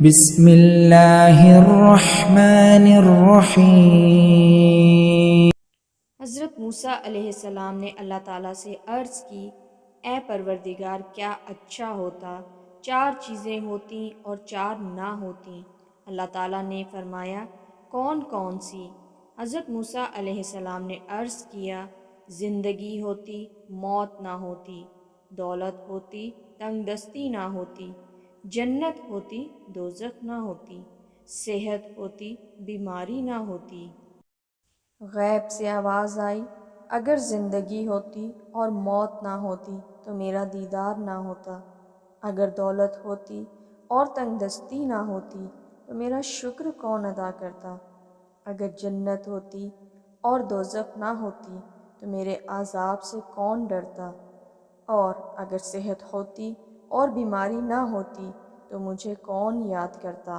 بسم اللہ الرحمن الرحیم۔ حضرت موسیٰ علیہ السلام نے اللہ تعالیٰ سے عرض کی، اے پروردگار، کیا اچھا ہوتا 4 چیزیں ہوتیں اور 4 نہ ہوتیں۔ اللہ تعالیٰ نے فرمایا، کون کون سی؟ حضرت موسیٰ علیہ السلام نے عرض کیا، زندگی ہوتی، موت نہ ہوتی، دولت ہوتی، تنگ دستی نہ ہوتی، جنت ہوتی، دوزخ نہ ہوتی، صحت ہوتی، بیماری نہ ہوتی۔ غیب سے آواز آئی، اگر زندگی ہوتی اور موت نہ ہوتی تو میرا دیدار نہ ہوتا، اگر دولت ہوتی اور تنگ دستی نہ ہوتی تو میرا شکر کون ادا کرتا، اگر جنت ہوتی اور دوزخ نہ ہوتی تو میرے عذاب سے کون ڈرتا، اور اگر صحت ہوتی اور بیماری نہ ہوتی تو مجھے کون یاد کرتا۔